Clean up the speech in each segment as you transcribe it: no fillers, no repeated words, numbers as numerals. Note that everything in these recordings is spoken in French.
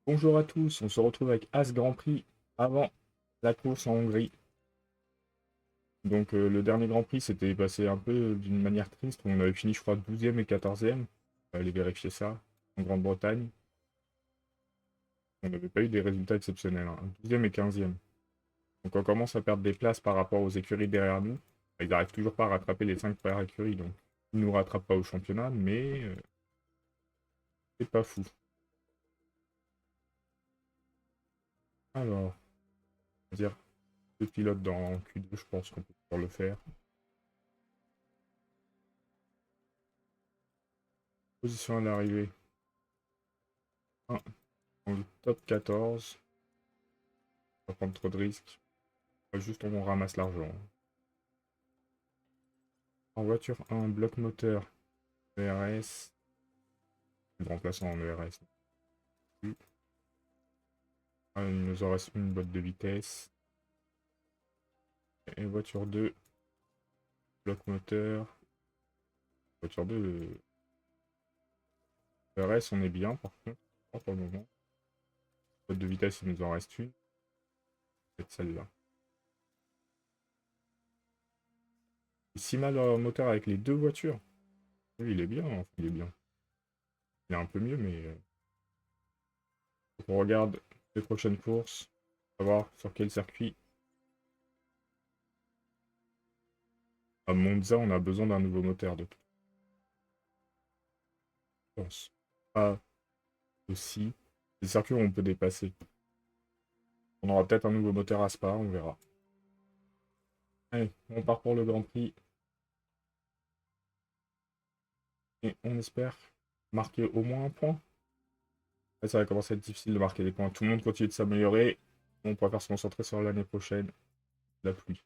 Bonjour à tous, on se retrouve avec As Grand Prix avant la course en Hongrie. Donc le dernier Grand Prix s'était passé un peu d'une manière triste, où on avait fini je crois 12e et 14e. On va aller vérifier ça en Grande-Bretagne. On n'avait pas eu des résultats exceptionnels, hein. 12e et 15e. Donc on commence à perdre des places par rapport aux écuries derrière nous. Ils n'arrivent toujours pas à rattraper les 5 premières écuries, donc ils ne nous rattrapent pas au championnat, mais c'est pas fou. Alors, on va dire deux pilotes dans Q2, je pense qu'on peut pouvoir le faire. Position à l'arrivée. 1 dans le top 14. Pas prendre trop de risques. Juste on ramasse l'argent. En voiture 1, bloc moteur, ERS. Le remplaçant en ERS. Ah, il nous en reste une boîte de vitesse. Et voiture 2, bloc moteur. Voiture 2, ERS, on est bien par contre. Pas pour le moment. Boîte de vitesse, il nous en reste une. C'est celle-là. Si mal moteur avec les deux voitures. Oui, il est bien, enfin, il est bien. Il est un peu mieux, mais on regarde les prochaines courses. On va voir sur quel circuit. À Monza, on a besoin d'un nouveau moteur de toute façon. Pas aussi. Des circuits où on peut dépasser. On aura peut-être un nouveau moteur à Spa, on verra. Allez, on part pour le Grand Prix. Et on espère marquer au moins un point. Là, ça va commencer à être difficile de marquer des points. Tout le monde continue de s'améliorer. On préfère se concentrer sur l'année prochaine. La pluie.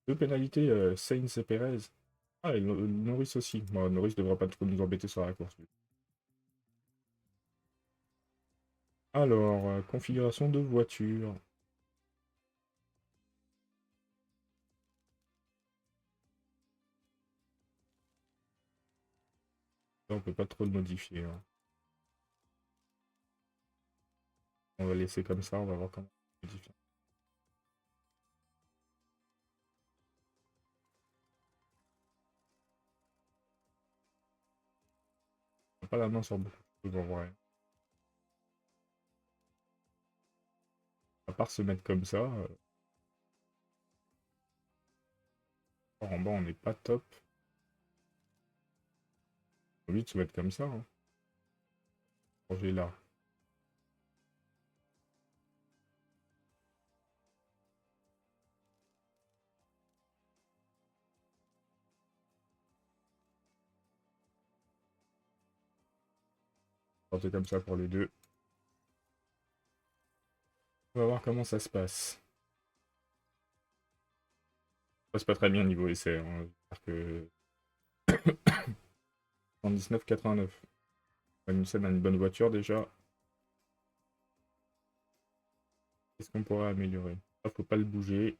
Deux pénalités, Sainz et Perez. Ah, et Norris aussi. Bon, Norris devrait pas trop nous embêter sur la course. Alors, configuration de voiture. Là, on peut pas trop le modifier, hein. On va laisser comme ça, on va voir comment on modifie. On n'a pas la main sur beaucoup de choses en vrai. À part se mettre comme ça, en bas on n'est pas top. Faut vite se mettre comme ça, hein. Changer là. Porter comme ça pour les deux. On va voir comment ça se passe. Ça se passe pas très bien niveau essai, hein. J'espère que 79,89. Magnussen a une bonne voiture déjà. Qu'est-ce qu'on pourrait améliorer? Là, faut pas le bouger.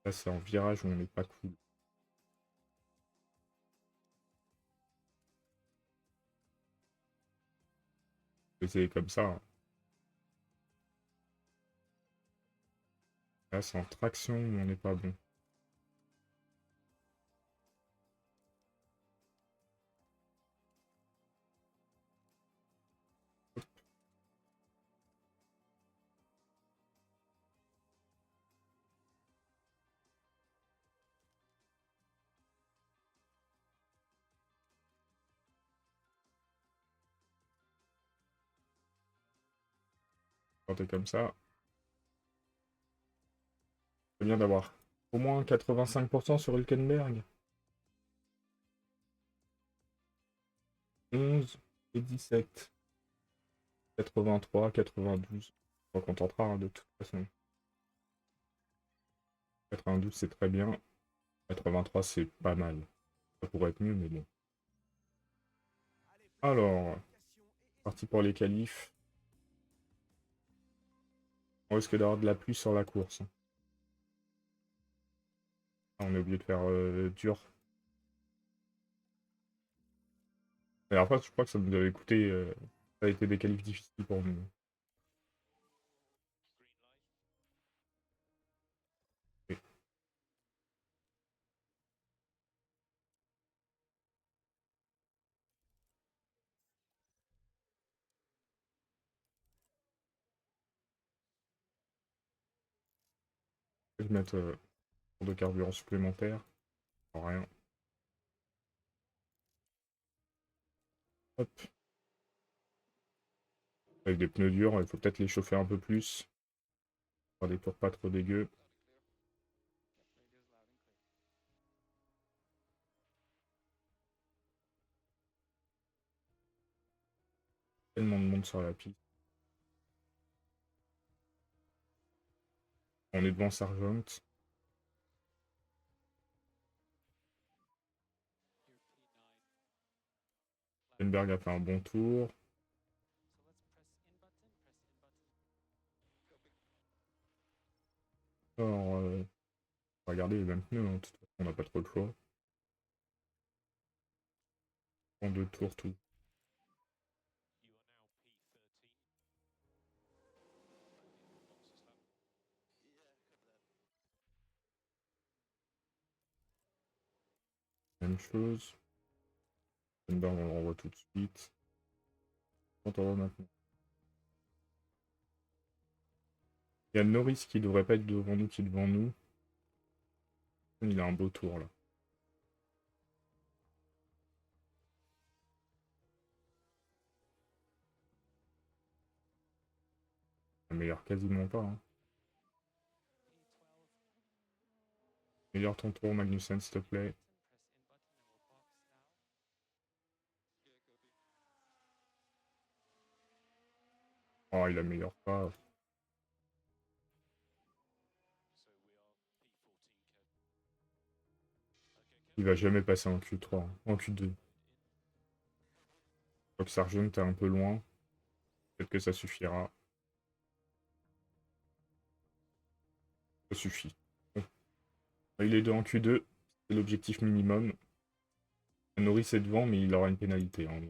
Là, c'est en virage où on n'est pas cool. C'est comme ça, hein. Là, c'est en traction où on n'est pas bon. Porter comme ça. C'est bien d'avoir au moins 85% sur Hülkenberg. 11 et 17. 83, 92. On se contentera, hein, de toute façon. 92, c'est très bien. 83, c'est pas mal. Ça pourrait être mieux, mais bon. Alors, parti pour les qualifs. On risque d'avoir de la pluie sur la course. Ah, on est obligé de faire dur. Et après, je crois que ça nous avait coûté. Ça a été des qualifs difficiles pour nous. Et je vais mettre de carburant supplémentaire. Rien. Hop. Avec des pneus durs, il faut peut-être les chauffer un peu plus. Faire des tours pas trop dégueux. Tellement de monde sur la piste. On est devant Sargent. Hülkenberg a fait un bon tour. Alors, on va regarder les mêmes pneus. Hein. De toute façon, on n'a pas trop le choix. En 2 tours, tout. Même chose. Hülkenberg, on le renvoie tout de suite. Quand on va maintenant. Il y a Norris qui devrait pas être devant nous, qui est devant nous. Il a un beau tour là. Il améliore quasiment pas. Hein. Améliore ton tour, Magnussen, s'il te plaît. Oh, il améliore pas. Il va jamais passer en Q3, hein. En Q2. Je crois que Sargent est un peu loin. Peut-être que ça suffira. Ça suffit. Bon. Il est en Q2. C'est l'objectif minimum. Norris est devant, mais il aura une pénalité. Hein.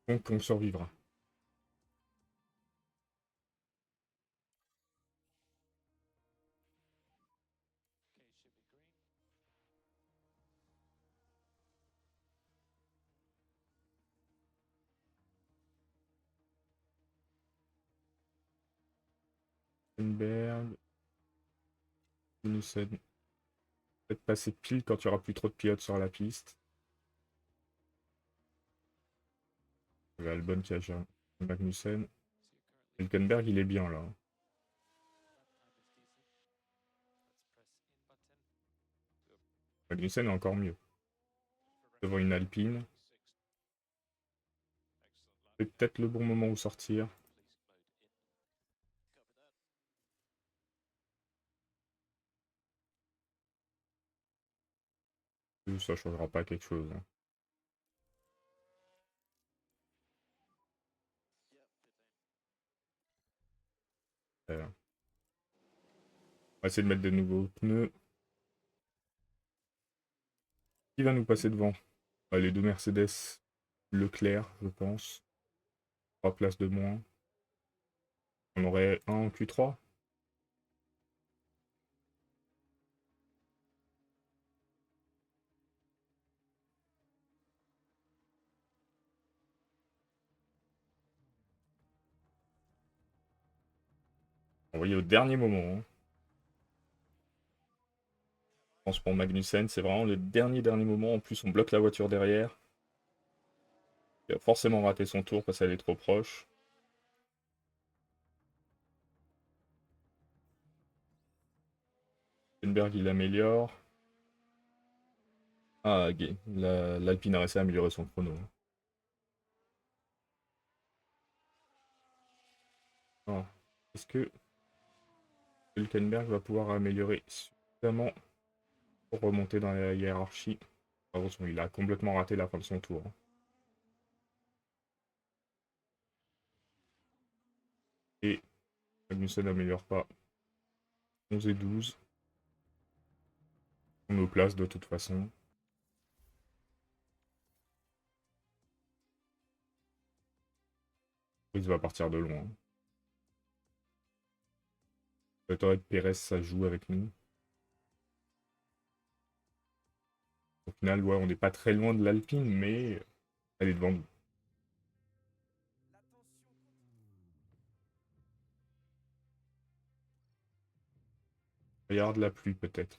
Donc on survivra. Hülkenberg. Magnussen. Peut-être passer pile quand il n'y aura plus trop de pilotes sur la piste. Il y a Albon qui a géré Magnussen. Hülkenberg, il est bien là. Magnussen est encore mieux. Devant une Alpine. C'est peut-être le bon moment où sortir. Ça changera pas quelque chose. Hein. On va essayer de mettre des nouveaux pneus. Qui va nous passer devant? Les deux Mercedes Leclerc, je pense. 3 places de moins. On aurait un en Q3. Envoyé au dernier moment. Hein. Je pense pour Magnussen, c'est vraiment le dernier moment. En plus, on bloque la voiture derrière. Il va forcément rater son tour parce qu'elle est trop proche. Hülkenberg, il améliore. Ah, ok. L'Alpine a réussi à améliorer son chrono. Ah. Est-ce que Hülkenberg va pouvoir améliorer suffisamment pour remonter dans la hiérarchie? Heureusement, il a complètement raté la fin de son tour. Hein. Magnussen n'améliore pas. 11 et 12. On nos places de toute façon. Il va partir de loin. Peut-être que Pérez, ça joue avec nous. Au final, ouais, on n'est pas très loin de l'Alpine, mais elle est devant nous. Regarde la pluie, peut-être.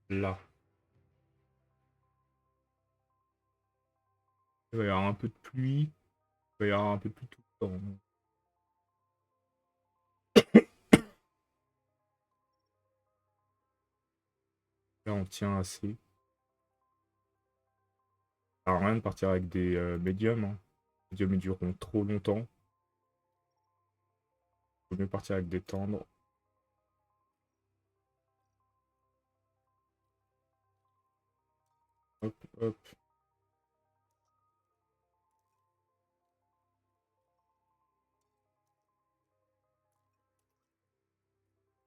Là. Il va y avoir un peu de pluie. Il va y avoir un peu de pluie tout le temps. Là, on tient assez. Ça sert à rien de partir avec des médiums. Hein. Les médiums, ils dureront trop longtemps. Il vaut mieux partir avec des tendres. Hop, hop.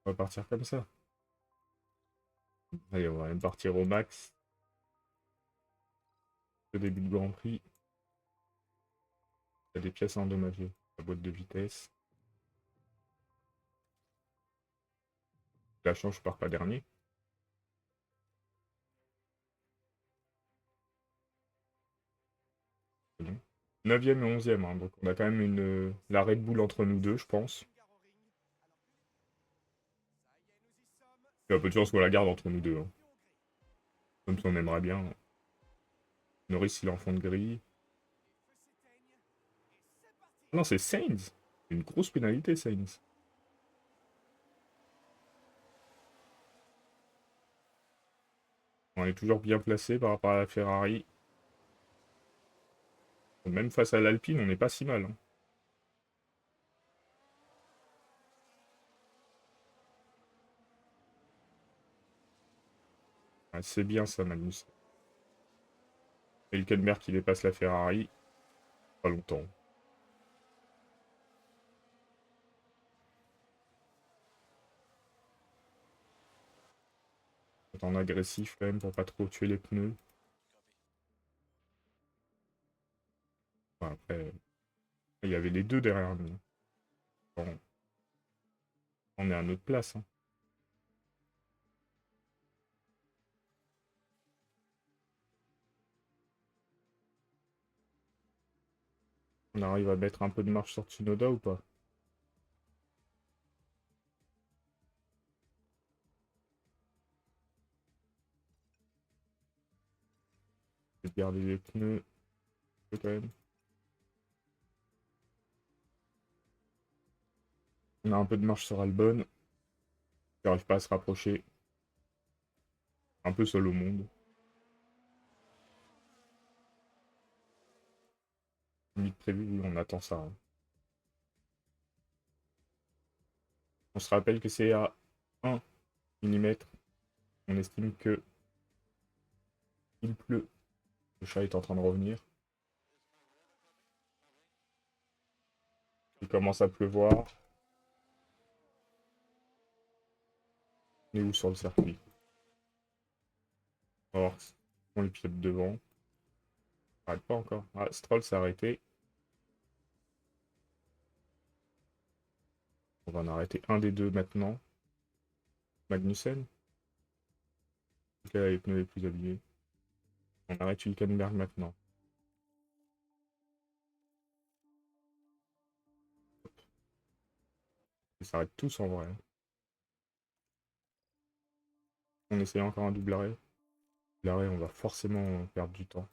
On va partir comme ça. Allez, on va même partir au max. Au début de Grand Prix. Il y a des pièces endommagées. La boîte de vitesse. La chance, je pars pas dernier. C'est bon. 9e et 11e, hein, donc on a quand même la Red Bull entre nous deux, je pense. Il y a peu de chance qu'on la garde entre nous deux. Hein. Comme ça, on aimerait bien. Norris, il est en fond de grille. Non, c'est Sainz. C'est une grosse pénalité, Sainz. On est toujours bien placé par rapport à la Ferrari. Même face à l'Alpine, on n'est pas si mal. Hein. Ah, c'est bien ça, Magnus. Et Hülkenberg qui dépasse la Ferrari. Pas longtemps. Faut être en agressif quand même pour pas trop tuer les pneus. Enfin, après, il y avait les deux derrière nous. Bon, on est à notre place. Hein. On arrive à mettre un peu de marche sur Tsunoda ou pas? Je vais garder les pneus quand même. On a un peu de marche sur Albon. Il n'arrive pas à se rapprocher. Un peu seul au monde. Limite prévu, on attend ça. Hein. On se rappelle que c'est à 1 mm. On estime que il pleut. Le chat est en train de revenir. Il commence à pleuvoir. On est où sur le circuit? On va voir si on les pilotes devant. Ça arrête pas encore. Ah, Stroll s'est arrêté. On va en arrêter un des deux maintenant. Magnussen. Qui a les pneus les plus abîmés. On arrête Hülkenberg maintenant. Ils s'arrêtent tous en vrai. On essaye encore un double arrêt. Double arrêt, on va forcément perdre du temps.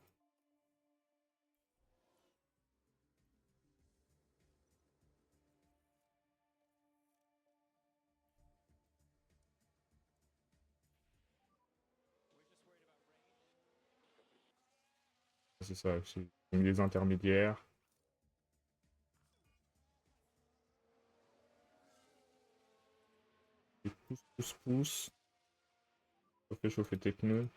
C'est ça, c'est les intermédiaires. Et pousse, pousse, pousse. Chauffer, chauffer tes pneus.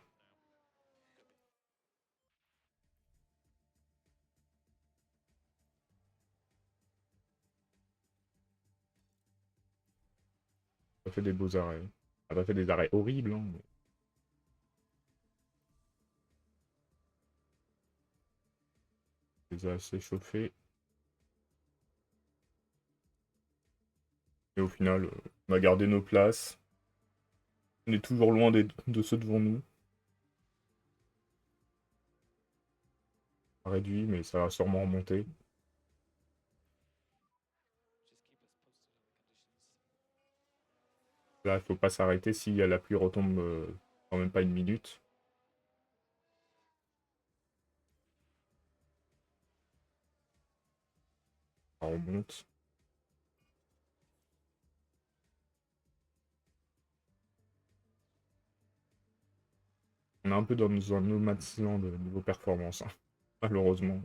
Elle a fait des beaux arrêts. Elle a fait des arrêts horribles, hein, mais elle les a assez chauffés. Et au final, on a gardé nos places. On est toujours loin de ceux devant nous. Ça réduit, mais ça va sûrement remonter. Là, il faut pas s'arrêter si la pluie retombe dans même pas une minute. Ça remonte. On est un peu dans un no man's land niveau performance, hein, malheureusement.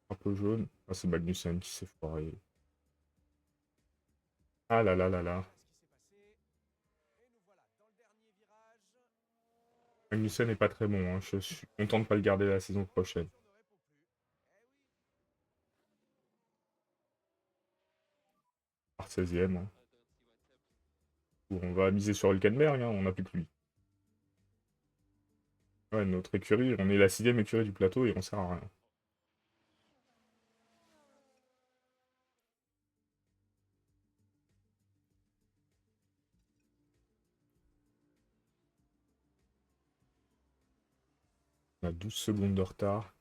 Un peu jaune. Ah, c'est Magnussen qui s'est foiré. Ah là là là là. Magnussen n'est pas très bon, hein. Je suis content de ne pas le garder la saison prochaine. Par 16ème. Hein. Bon, on va miser sur Hülkenberg, hein, on n'a plus que lui. Ouais, notre écurie, on est la 6ème écurie du plateau et on sert à rien. On a 12 secondes de retard.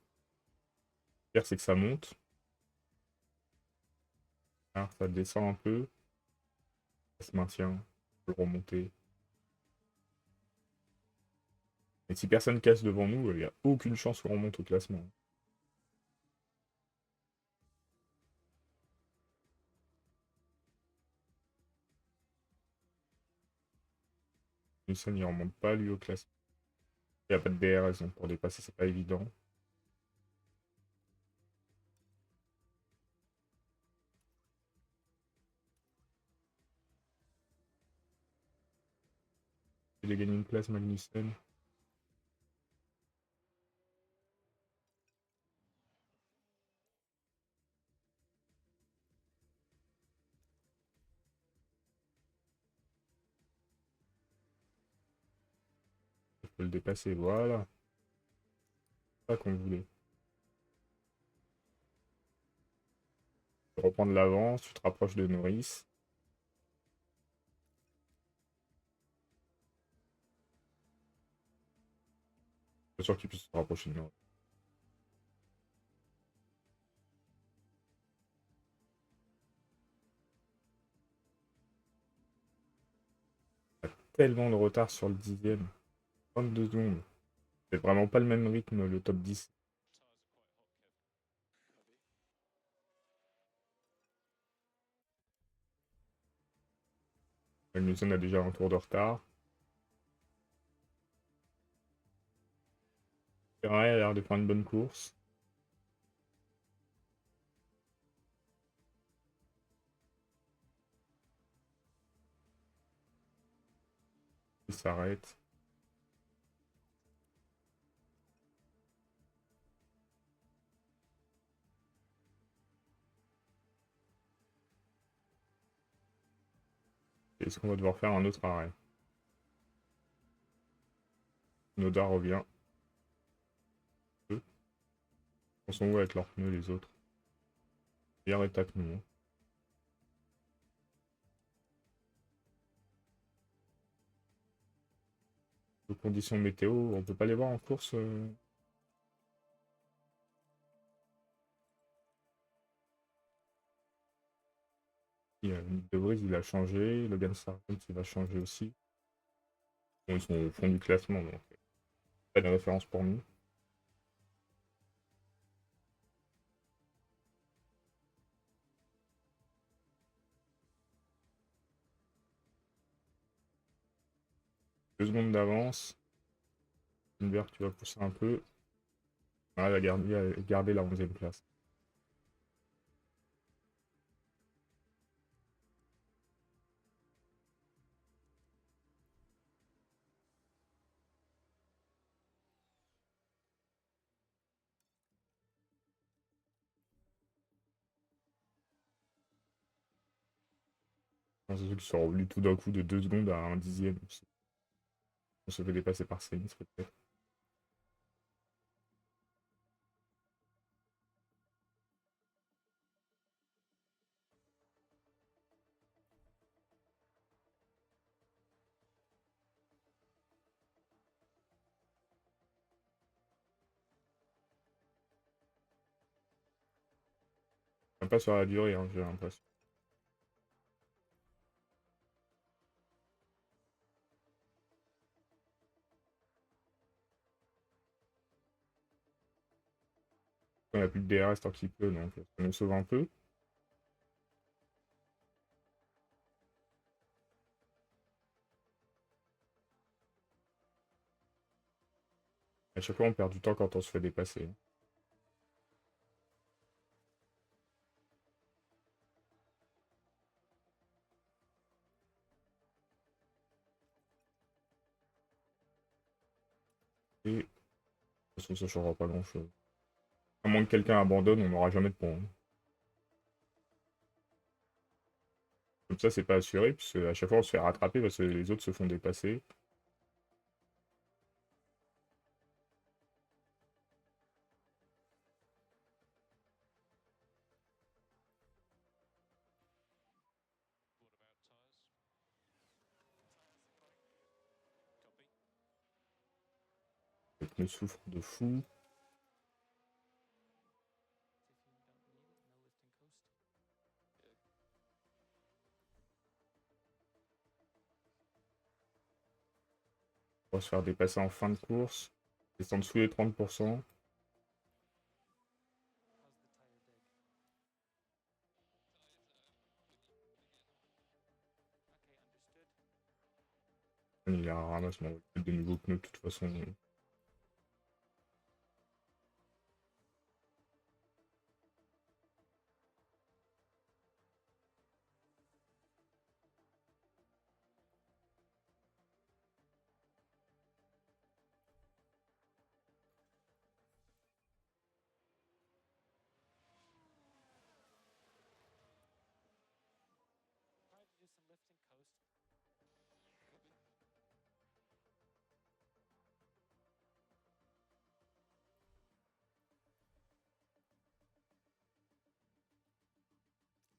Le pire, c'est que ça monte. Ah, ça descend un peu. Ça se maintient. On peut le remonter. Et si personne casse devant nous, il n'y a aucune chance qu'on remonte au classement. Nielsen, il remonte pas, lui, au classement. Il n'y a pas de DRS, donc pour dépasser, c'est pas évident. Il a gagné une place, Magnussen. Il peut le dépasser, voilà. C'est ça qu'on voulait. Tu reprends de l'avance, tu te rapproches de Norris. Pas sûr qu'il puisse se rapprocher de Norris. Tellement de retard sur le 10ème. 22 secondes. C'est vraiment pas le même rythme, le top 10. Magnussen a déjà un tour de retard. Ferrari a l'air de faire une bonne course. Il s'arrête. Est-ce qu'on va devoir faire un autre arrêt? Noda revient. Eux. Ils sont où avec leurs pneus, les autres? Meilleure état que nous. Hein. Les conditions météo, on peut pas les voir en course. De Vries, il a changé. Logan Sargent, il va changer aussi. Bon, ils sont au fond du classement, donc pas de référence pour nous. Deux secondes d'avance. Hülkenberg, tu vas pousser un peu. Ah, elle a gardé la 11ème place. C'est ceux qui sont revenus tout d'un coup de 2 secondes à un dixième. On se fait dépasser par Sainz peut-être. Même pas sur la durée, hein, j'ai l'impression. Il n'y a plus de DRS tant qu'il pleut, donc ça nous sauve un peu. À chaque fois, on perd du temps quand on se fait dépasser. Et de toute façon, ça ne changera pas grand-chose. À moins que quelqu'un abandonne, on n'aura jamais de points, hein. Comme ça, c'est pas assuré, puisque à chaque fois, on se fait rattraper parce que les autres se font dépasser. Les pneus souffrent de fou. On va se faire dépasser en fin de course. Descendre sous les 30%. Il a un ramassement de nouveaux pneus de toute façon.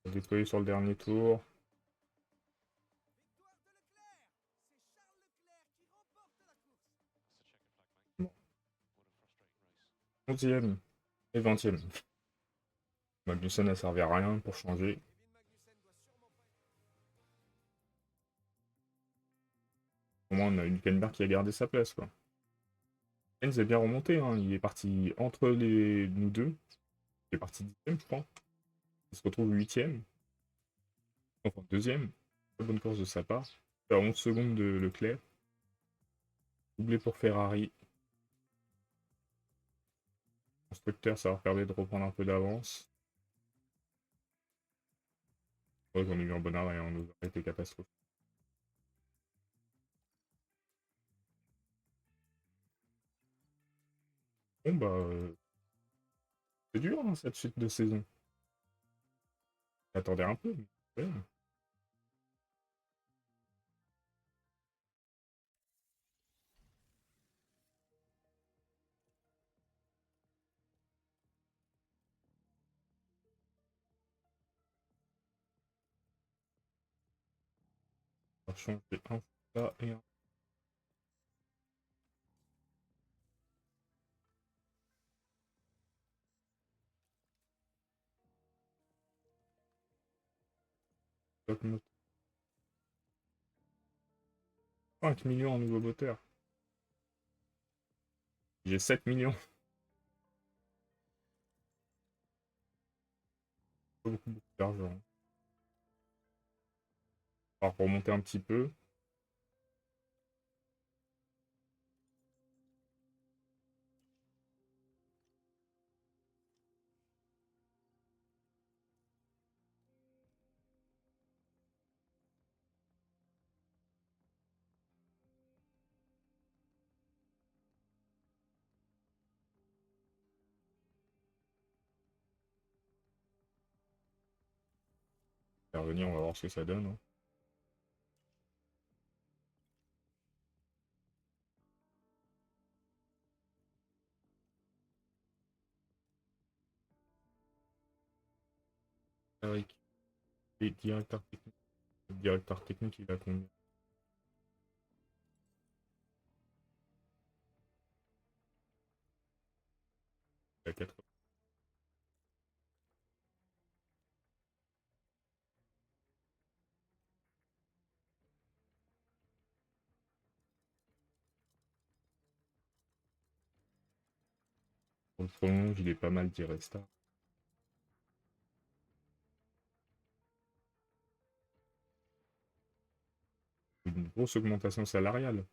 Déployer sur le dernier tour. Bon. 11e et 20e. Magnussen n'a servi à rien pour changer. Au moins, on a une Hülkenberg qui a gardé sa place, quoi. Sainz est bien remonté, hein. Il est parti entre nous deux. Il est parti 10e, je crois. Il se retrouve 8e. Enfin, 2e. Très bonne course de sa part. À 11 secondes de Leclerc. Doublé pour Ferrari. Constructeur, ça leur permet de reprendre un peu d'avance. Ouais, on a eu un bon arrêt, on nous a été catastrophique. Bon, bah, c'est dur, hein, cette suite de saison. J'attendais un peu, mais ouais. On va changer un là et un bloc moteur. 5 millions en nouveau moteur. J'ai 7 millions. Pas beaucoup, beaucoup d'argent. Alors, pour remonter un petit peu, on va revenir, on va voir ce que ça donne, hein. Eric. Et directeur technique. Le directeur technique, il a combien? Il a 80. Pour le prolonge, il est pas mal d'Iresta. Une grosse augmentation salariale.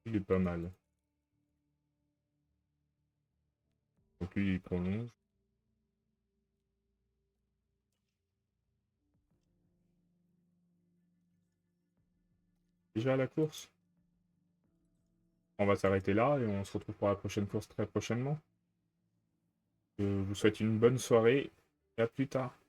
Il est pas mal. Donc lui, il prolonge. Déjà à la course. On va s'arrêter là et on se retrouve pour la prochaine course très prochainement. Je vous souhaite une bonne soirée et à plus tard.